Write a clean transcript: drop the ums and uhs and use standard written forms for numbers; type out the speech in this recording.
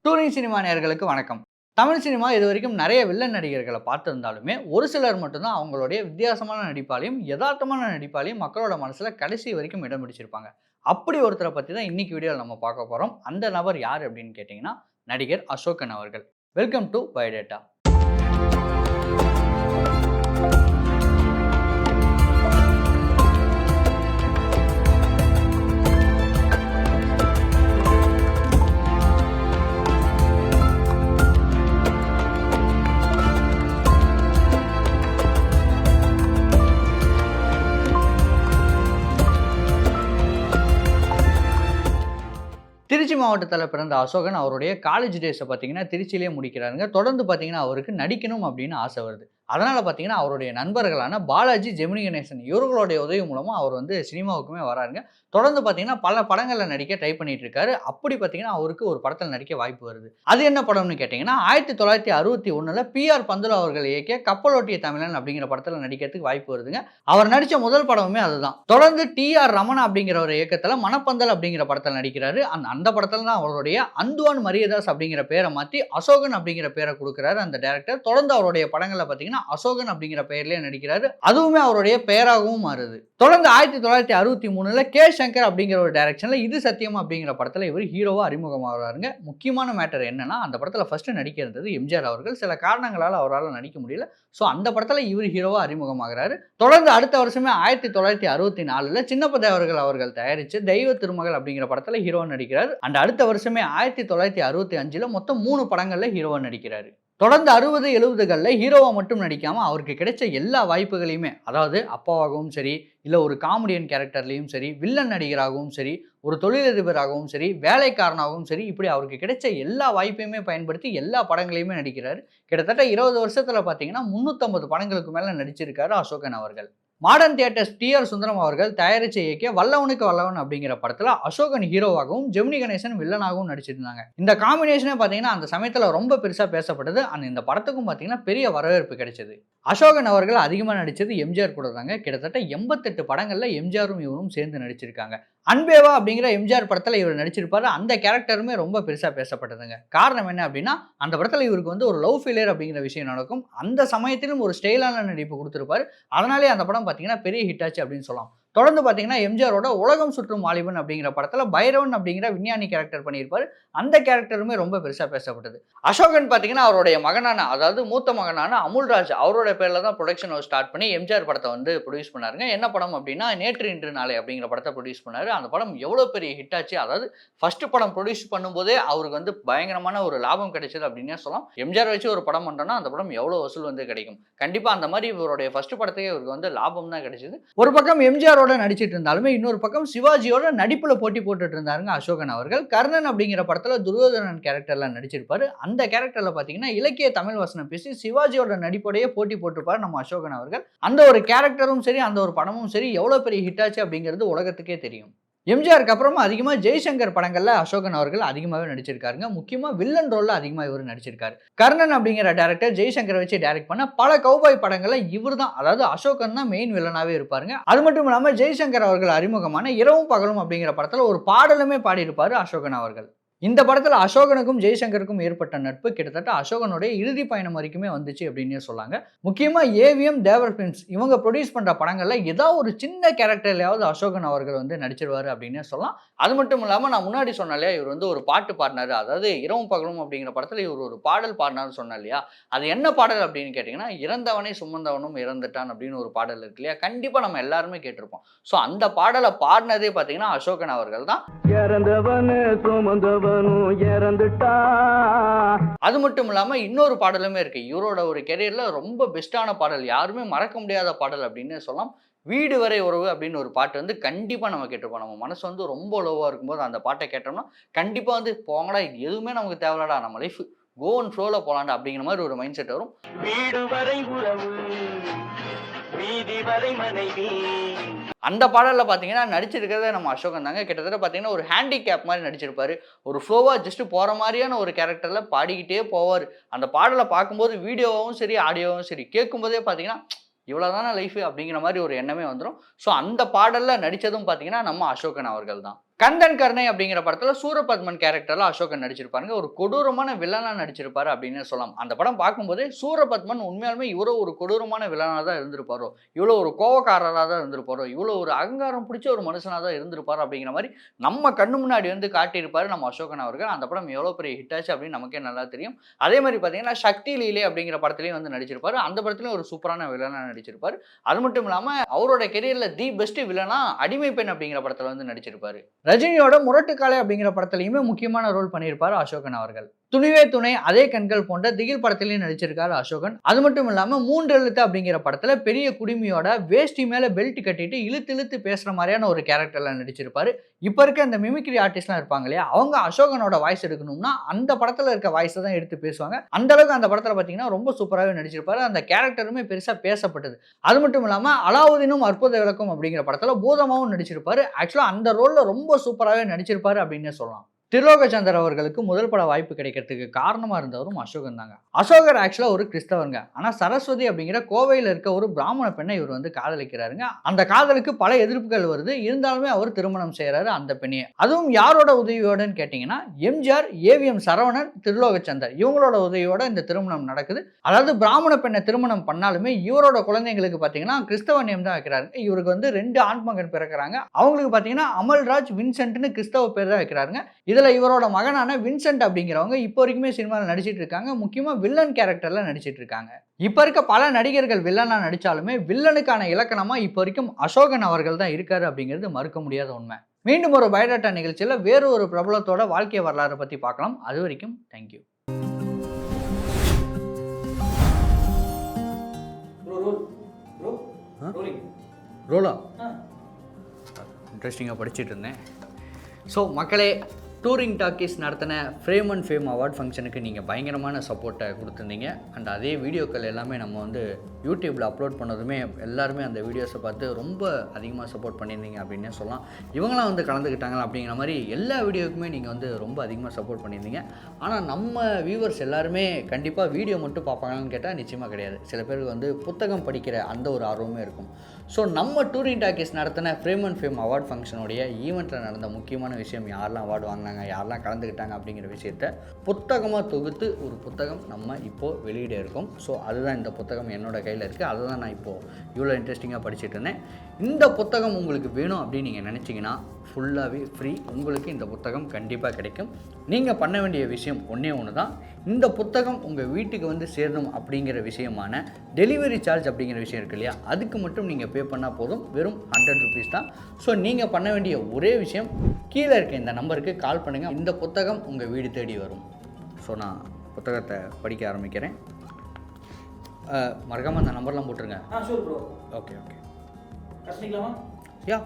Touring cinema நேயர்களுக்கு வணக்கம். Tamil cinema இதுவரைக்கும் நிறைய வில்லன் நடிகர்களை பார்த்திருந்தாலுமே, ஒரு சிலர் மட்டும்தான் அவங்களுடைய வித்தியாசமான நடிப்பாலையும், யதார்த்தமான நடிப்பாலையும் மக்களோட மனசுல கடைசி வரைக்கும் இடம் பிடிச்சிருப்பாங்க. அப்படி ஒருத்தரை பத்தி தான் இன்னைக்கு வீடியோல நம்ம பார்க்க போறோம். அந்த நபர் யார் அப்படின்னு கேட்டீங்கன்னா, நடிகர் அசோகன் அவர்கள். Welcome to biodata. திருச்சி மாவட்டத்தில் பிறந்த அசோகன் அவருடைய காலேஜ் டேஸை பார்த்தீங்கன்னா திருச்சியிலே முடிக்கிறாருங்க. தொடர்ந்து பார்த்தீங்கன்னா அவருக்கு நடிக்கணும் அப்படின்னு ஆசை வருது. அதனால பார்த்தீங்கன்னா அவருடைய நண்பர்களான பாலாஜி, ஜெமினி கணேசன் இவர்களுடைய உதவி மூலமா அவர் வந்து சினிமாவுக்குமே வராருங்க. தொடர்ந்து பார்த்தீங்கன்னா பல படங்கள்ல நடிக்க ட்ரை பண்ணிட்டு இருக்காரு. அப்படி பார்த்தீங்கன்னா அவருக்கு ஒரு படத்தில் நடிக்க வாய்ப்பு வருது. அது என்ன படம்னு கேட்டீங்கன்னா 1961 பி.ஆர். பந்துலு அவர்கள் இயக்கிய கப்பலோட்டிய தமிழன் அப்படிங்கிற படத்தில் நடிக்கிறதுக்கு வாய்ப்பு வருதுங்க. அவர் நடித்த முதல் படமுமே அதுதான். தொடர்ந்து டி.ஆர். ரமணா அப்படிங்கிற ஒரு இயக்கத்தில் மணப்பந்தல் அப்படிங்கிற படத்தில் நடிக்கிறாரு. அந்த படத்தில் தான் அவருடைய அந்துவான் மரியதாஸ் அப்படிங்கிற பேரை மாற்றி அசோகன் அப்படிங்கிற பேரை கொடுக்குறாரு அந்த டைரக்டர். தொடர்ந்து அவருடைய படங்களை பார்த்தீங்கன்னா அசோகன் அப்படிங்கிற பெயர்லயே நடிக்கிறாரு. அதுவுமே அவருடைய பெயராகவும் மாறுது. தொடர்ந்து 1963 கே சங்கர் அப்படிங்கிற ஒரு டைரக்ஷன்ல இது சத்தியம் அப்படிங்கிற படத்துல இவர் ஹீரோவா அறிமுகமாகறாருங்க. முக்கியமான மேட்டர் என்னன்னா, அந்த படத்துல ஃபர்ஸ்ட் நடிக்க இருந்தது எம்ஜிஆர் அவர்கள். சில காரணங்களால அவரால் நடிக்க முடியல. ஸோ அந்த படத்துல இவர் ஹீரோவா அறிமுகமாகறாரு. தொடர்ந்து அடுத்த வருஷமே 1964 சின்னப்ப தேவர்கள் அவர்கள் தயாரிச்சு தெய்வ திருமகள் அப்படிங்கிற படத்துல ஹீரோவா நடிக்கிறார். அந்த அடுத்த வருஷமே 1965 மொத்தம் 3 படங்கள்ல ஹீரோவா நடிக்கிறாரு. தொடர்ந்து 60, 70களில் ஹீரோவா மட்டும் நடிக்காம அவருக்கு கிடைச்ச எல்லா வாய்ப்புகளையுமே, அதாவது அப்பாவாகவும் சரி, இல்லை ஒரு காமெடியன் கேரக்டர்லையும் சரி, வில்லன் நடிகராகவும் சரி, ஒரு தொழிலதிபராகவும் சரி, வேலைக்காரனாகவும் சரி, இப்படி அவருக்கு கிடைச்ச எல்லா வாய்ப்பையுமே பயன்படுத்தி எல்லா படங்களையுமே நடிக்கிறாரு. கிட்டத்தட்ட 20 வருஷத்துல பார்த்தீங்கன்னா 350 படங்களுக்கு மேல நடிச்சிருக்காரு அசோகன் அவர்கள். Modern theatres TR. சுந்தரம் அவர்கள் தயாரித்து இயக்கிய வல்லவனுக்கு வல்லவன் அப்படிங்கிற படத்தில் அசோகன் ஹீரோவாகவும் ஜெமினி கணேசன் வில்லனாகவும் நடிச்சிருந்தாங்க. இந்த காம்பினேஷனே பார்த்தீங்கன்னா அந்த சமயத்தில் ரொம்ப பெருசாக பேசப்பட்டது. இந்த படத்துக்கும் பார்த்தீங்கன்னா பெரிய வரவேற்பு கிடைச்சது. அசோகன் அவர்கள் அதிகமாக நடித்தது எம்ஜிஆர் கூட தாங்க. கிட்டத்தட்ட 88 படங்களில் எம்ஜிஆரும் இவரும் சேர்ந்து நடிச்சிருக்காங்க. அன்பேவா அப்படிங்கிற எம்ஜிஆர் படத்தில் இவர் நடிச்சிருப்பாரு. அந்த கேரக்டருமே ரொம்ப பெருசாக பேசப்பட்டதுங்க. காரணம் என்ன அப்படின்னா, அந்த படத்தில் இவருக்கு வந்து ஒரு லவ் ஃபெயிலியர் அப்படிங்கிற விஷயம் நடக்கும். அந்த சமயத்திலும் ஒரு ஸ்டைலான நடிப்பு கொடுத்துருப்பாரு. அதனாலே அந்த படம் பார்த்தீங்கன்னா பெரிய ஹிட் ஆச்சு அப்படின்னு சொல்லலாம். தொடர்ந்து பார்த்தீங்கன்னா எம்ஜிஆரோட உலகம் சுற்றும் வாலிபன் அப்படிங்கிற படத்தில் பைரவன் அப்படிங்கிற விஞ்ஞானி கேரக்டர் பண்ணியிருப்பாரு. அந்த கேரக்டருமே ரொம்ப பெருசாக பேசப்பட்டது. அசோகன் பார்த்தீங்கன்னா அவருடைய மகனான, அதாவது மூத்த மகனான அமுல்ராஜ் அவரோட பேரில் தான் ப்ரொடக்ஷன் ஸ்டார்ட் பண்ணி எம்ஜிஆர் படத்தை வந்து ப்ரொடியூஸ் பண்ணாருங்க. என்ன படம் அப்படின்னா நேற்று இன்று நாளை அப்படிங்கிற படத்தை ப்ரொடியூஸ் பண்ணாரு. அந்த படம் எவ்வளோ பெரிய ஹிட் ஆச்சு. அதாவது ஃபர்ஸ்ட் படம் ப்ரொடியூஸ் பண்ணும்போதே அவருக்கு வந்து பயங்கரமான ஒரு லாபம் கிடைச்சது அப்படின்னே சொல்லலாம். எம்ஜிஆர் வச்சு ஒரு படம் பண்ணோம்னா அந்த படம் எவ்வளோ வசூல் வந்து கிடைக்கும். கண்டிப்பாக அந்த மாதிரி இவருடைய ஃபர்ஸ்ட் படத்தையே இவருக்கு வந்து லாபம் தான் கிடைச்சது. ஒரு பக்கம் எம்ஜிஆர் நடிச்சிட்டு இருந்தாலுமே இன்னொரு பக்கம் சிவாஜியோட நடிப்புல போட்டி போட்டுட்டு இருந்தாருங்க அசோகன் அவர்கள். கர்ணன் அப்படிங்கிற படத்துல துரியோதனன் கேரக்டர்ல நடிச்சிருப்பாரு. அந்த கேரக்டர்ல பாத்தீங்கன்னா இலக்கிய தமிழ் வசனம் பேசி சிவாஜியோட நடிப்போடையே போட்டி போட்டிருப்பாரு நம்ம அசோகன் அவர்கள். அந்த ஒரு கேரக்டரும் சரி, அந்த ஒரு படமும் சரி எவ்வளவு பெரிய ஹிட் ஆச்சு அப்படிங்கிறது உலகத்துக்கே தெரியும். எம்ஜிஆருக்கு அப்புறமா அதிகமாக ஜெய்சங்கர் படங்கள்ல அசோகன் அவர்கள் அதிகமாகவே நடிச்சிருக்காருங்க. முக்கியமாக வில்லன் ரோல்ல அதிகமாக இவர் நடிச்சிருக்காரு. கர்ணன் அப்படிங்கிற டேரக்டர் ஜெய்சங்கரை வச்சு டைரக்ட் பண்ண பல கௌபாய் படங்கள்ல இவர் தான், அதாவது அசோகன் தான் மெயின் வில்லனாவே இருப்பாருங்க. அது மட்டும் இல்லாமல் ஜெய்சங்கர் அவர்கள் அறிமுகமான இரவும் பகலும் அப்படிங்கிற படத்துல ஒரு பாடலுமே பாடியிருப்பாரு அசோகன் அவர்கள். இந்த படத்தில் அசோகனுக்கும் ஜெய்சங்கருக்கும் ஏற்பட்ட நட்பு கிட்டத்தட்ட அசோகனுடைய இறுதி பயணம் வரைக்குமே வந்துச்சு அப்படின்னே சொல்லாங்க. முக்கியமாக ஏவிஎம், தேவர் பிலிம்ஸ் இவங்க ப்ரொடியூஸ் பண்ணுற படங்களில் ஏதாவது ஒரு சின்ன கேரக்டர்லையாவது அசோகன் அவர்கள் வந்து நடிச்சிருவாரு அப்படின்னே சொல்லலாம். அது மட்டும் இல்லாமல் நான் முன்னாடி சொன்னேன் இல்லையா, இவர் வந்து ஒரு பாட்டு பாடினாரு. அதாவது இரவும் பகலும் அப்படிங்கிற படத்தில் இவர் ஒரு பாடல் பாடினார்னு சொன்னேன் இல்லையா, அது என்ன பாடல் அப்படின்னு கேட்டிங்கன்னா, இறந்தவனை சுமந்தவனும் இறந்துட்டான் அப்படின்னு ஒரு பாடல் இருக்கு இல்லையா, கண்டிப்பாக நம்ம எல்லாருமே கேட்டிருப்போம். ஸோ அந்த பாடலை பாடினதே பார்த்தீங்கன்னா அசோகன் அவர்கள் தான். அது மட்டும் இல்லாம இன்னொரு பாடலுமே இருக்கு. இவரோட ஒரு கெரியர்ல ரொம்ப பெஸ்டான பாடல், யாருமே மறக்க முடியாத பாடல் அப்படின்னு சொல்லலாம். வீடு வரை உறவு அப்படின்னு ஒரு பாட்டு வந்து கண்டிப்பா நம்ம கேட்டிருப்போம். நம்ம மனசு வந்து ரொம்ப லோவா இருக்கும்போது அந்த பாட்டை கேட்டோம்னா கண்டிப்பா வந்து போங்கடா எதுவுமே நமக்கு தேவையில்லடா, நம்ம லைஃப் கோ அண்ட் ஃப்ளோல போலாண்டா அப்படிங்கிற மாதிரி ஒரு மைண்ட் செட் வரும். வீடு வரை உறவு, வீதி வரை மனைவி. அந்த பாடலில் பார்த்தீங்கன்னா நடிச்சிருக்கிறதே நம்ம அசோகன் தாங்க. கிட்டத்தட்ட பார்த்தீங்கன்னா ஒரு ஹேண்டிகேப் மாதிரி நடிச்சிருப்பாரு. ஒரு ஃப்ளோவாக ஜஸ்ட் போகிற மாதிரியான ஒரு கேரக்டரில் பாடிக்கிட்டே போவார். அந்த பாடலை பார்க்கும்போது வீடியோவும் சரி, ஆடியோவும் சரி கேட்கும்போதே பார்த்தீங்கன்னா இவ்வளோதான லைஃப் அப்படிங்கிற மாதிரி ஒரு எண்ணமே வந்துடும். ஸோ அந்த பாடலில் நடித்ததும் பார்த்தீங்கன்னா நம்ம அசோகன் அவர்கள் தான். கந்தன் கருணை அப்படிங்கிற படத்துல சூரபத்மன் கேரக்டர்ல அசோகன் நடிச்சிருப்பாருங்க. ஒரு கொடூரமான வில்லனா நடிச்சிருப்பாரு அப்படின்னு சொல்லலாம். அந்த படம் பார்க்கும்போது சூரபத்மன் உண்மையாலுமே இவ்வளோ ஒரு கொடூரமான வில்லனா தான் இருந்திருப்பாரோ, இவ்வளோ ஒரு கோவக்காரரா தான் இருந்திருப்பாரோ, இவ்வளோ ஒரு அகங்காரம் பிடிச்ச ஒரு மனுஷனா தான் இருந்திருப்பாரு அப்படிங்கிற மாரி நம்ம கண்ணு முன்னாடி வந்து காட்டியிருப்பாரு நம்ம அசோகன் அவர்கள். அந்த படம் எவ்வளோ பெரிய ஹிட் ஆச்சு அப்படின்னு நமக்கே நல்லா தெரியும். அதே மாரி பார்த்தீங்கன்னா, சக்தி லீலே அப்படிங்கிற படத்திலயும் வந்து நடிச்சிருப்பாரு. அந்த படத்திலயும் ஒரு சூப்பரான வில்லனா நடிச்சிருப்பாரு. அது மட்டும் இல்லாம அவரோட கெரியர்ல தி பெஸ்ட் வில்லனா அடிமை பெண் அப்படிங்கிற படத்துல வந்து நடிச்சிருப்பாரு. ரஜினியோட முரட்டுக்காலை அப்படிங்கிற படத்துலயுமே முக்கியமான ரோல் பண்ணியிருப்பாரு அசோகன் அவர்கள். துணிவே துணை, அதே கண்கள் போன்ற திகில் படத்திலையும் நடிச்சிருக்காரு அசோகன். அது மட்டும் இல்லாம 3 எழுத்து அப்படிங்கிற படத்துல பெரிய குடுமியோட வேஷ்டி மேல பெல்ட் கட்டிட்டு இழுத்து இழுத்து பேசுற மாதிரியான ஒரு கேரக்டர்ல நடிச்சிருப்பாரு. இப்ப இருக்க அந்த மிமிக்ரி ஆர்டிஸ்ட்லாம் இருப்பாங்க இல்லையா, அவங்க அசோகனோட வாய்ஸ் எடுக்கணும்னா அந்த படத்துல இருக்க வாய்ஸை தான் எடுத்து பேசுவாங்க. அந்த அளவுக்கு அந்த படத்துல பாத்தீங்கன்னா ரொம்ப சூப்பராகவே நடிச்சிருப்பாரு. அந்த கேரக்டருமே பெருசா பேசப்பட்டது. அது மட்டும் இல்லாம அலாவுதீனும் அற்புத விளக்கும் அப்படிங்கிற படத்துல பூதமாவும் நடிச்சிருப்பாரு. ஆக்சுவலா அந்த ரோல்ல ரொம்ப சூப்பராகவே நடிச்சிருப்பாரு அப்படின்னு சொல்லலாம். திரிலோகச்சந்தர் அவர்களுக்கு முதல் பட வாய்ப்பு கிடைக்கிறதுக்கு காரணமா இருந்தவரும் அசோகன் தாங்க. அசோகர் ஆக்சுவலா ஒரு கிறிஸ்தவருங்க. ஆனா சரஸ்வதி அப்படிங்கிற கோவையில இருக்க ஒரு பிராமண பெண்ணை இவர் வந்து காதலிக்கிறாருங்க. அந்த காதலுக்கு பல எதிர்ப்புகள் வருது. இருந்தாலுமே அவர் திருமணம் செய்யறாரு அந்த பெண்ணையே. அதுவும் யாரோட உதவியோடன்னு கேட்டீங்கன்னா, எம்ஜிஆர், ஏவிஎம் சரவணன், திரிலோகச்சந்தர் இவங்களோட உதவியோட இந்த திருமணம் நடக்குது. அதாவது பிராமண பெண்ணை திருமணம் பண்ணாலுமே இவரோட குழந்தைங்களுக்கு பாத்தீங்கன்னா கிறிஸ்தவ நேம் தான் வைக்கிறாரு. இவருக்கு வந்து 2 ஆண் மகன் பிறக்கிறாங்க. அவங்களுக்கு பாத்தீங்கன்னா அமல்ராஜ், வின்சென்ட்னு கிறிஸ்தவ பேர் தான் வைக்கிறாருங்க. இதுல இவரோட மகனான வின்சென்ட் அப்படிங்கிறவங்க இப்போ வரைக்குமே சினிமாவில் நடிச்சிட்டு இருக்காங்க. முக்கியமா வில்லன் கேரக்டர்ல நடிச்சிட்டு இருக்காங்க. இப்ப இருக்க பல நடிகர்கள் வில்லனா நடிச்சாலுமே வில்லனுக்கான இலக்கணமா இப்போ வரைக்கும் அசோகன் அவர்கள் தான் இருக்காரு அப்படிங்கிறது மறுக்க முடியாத உண்மை. மீண்டும் ஒரு பயோடாட்டா நிகழ்ச்சியில் வேறு ஒரு பிரபலத்தோட வாழ்க்கை வரலாறு பத்தி பார்க்கலாம். அது வரைக்கும் தேங்க்யூ. ரோலா இன்ட்ரெஸ்டிங்காக படிச்சுட்டு இருந்தேன். ஸோ மக்களே, டூரிங் டாக்கீஸ் நடத்தின ஃப்ரேம் அண்ட் ஃபேம் அவார்ட் ஃபங்க்ஷனுக்கு நீங்கள் பயங்கரமான சப்போர்ட்டை கொடுத்துருந்தீங்க. அண்ட் அதே வீடியோக்கள் எல்லாமே நம்ம வந்து யூடியூப்பில் அப்லோட் பண்ணதுமே எல்லாருமே அந்த வீடியோஸை பார்த்து ரொம்ப அதிகமாக சப்போர்ட் பண்ணியிருந்தீங்க அப்படின்னே சொல்லலாம். இவங்களாம் வந்து கலந்துக்கிட்டாங்களா அப்படிங்கிற மாதிரி எல்லா வீடியோக்குமே நீங்கள் வந்து ரொம்ப அதிகமாக சப்போர்ட் பண்ணியிருந்தீங்க. ஆனால் நம்ம வியூவர்ஸ் எல்லாருமே கண்டிப்பாக வீடியோ மட்டும் பார்ப்பாங்கன்னு கேட்டால் நிச்சயமாக கிடையாது. சில பேருக்கு வந்து புத்தகம் படிக்கிற அந்த ஒரு ஆர்வமே இருக்கும். ஸோ நம்ம டூரிங் டாக்கீஸ் நடத்தின ஃப்ரேம் அண்ட் ஃபேம் அவார்ட் ஃபங்க்ஷனுடைய ஈவெண்ட்டில் நடந்த முக்கியமான விஷயம், யாரெல்லாம் அவார்டு வாங்கினாங்க, யாரெல்லாம் கலந்துக்கிட்டாங்க அப்படிங்கிற விஷயத்த புத்தகமாக தொகுத்து ஒரு புத்தகம் நம்ம இப்போது வெளியிட இருக்கோம். ஸோ அதுதான் இந்த புத்தகம் என்னோட கையில் இருக்குது. அதை தான் நான் இப்போது இவ்வளோ இன்ட்ரெஸ்டிங்காக படிச்சுட்டு இருந்தேன். இந்த புத்தகம் உங்களுக்கு வேணும் அப்படின்னு நீங்கள் நினச்சிங்கன்னா ஃபுல்லாகவே ஃப்ரீ. உங்களுக்கு இந்த புத்தகம் கண்டிப்பாக கிடைக்கும். நீங்கள் பண்ண வேண்டிய விஷயம் ஒன்றே ஒன்று தான். இந்த புத்தகம் உங்கள் வீட்டுக்கு வந்து சேரணும் அப்படிங்கிற விஷயமான டெலிவரி சார்ஜ் அப்படிங்கிற விஷயம் இருக்கு இல்லையா, அதுக்கு மட்டும் நீங்கள் பே பண்ணால் போதும். வெறும் 100 rupees தான். ஸோ நீங்கள் பண்ண வேண்டிய ஒரே விஷயம், கீழே இருக்க இந்த நம்பருக்கு கால் பண்ணுங்கள். இந்த புத்தகம் உங்கள் வீடு தேடி வரும். ஸோ நான் புத்தகத்தை படிக்க ஆரம்பிக்கிறேன். மறக்காமல் அந்த நம்பர்லாம் போட்டுருங்க. Sure bro. ஓகே கஷ்டிக்கலாமா? யா.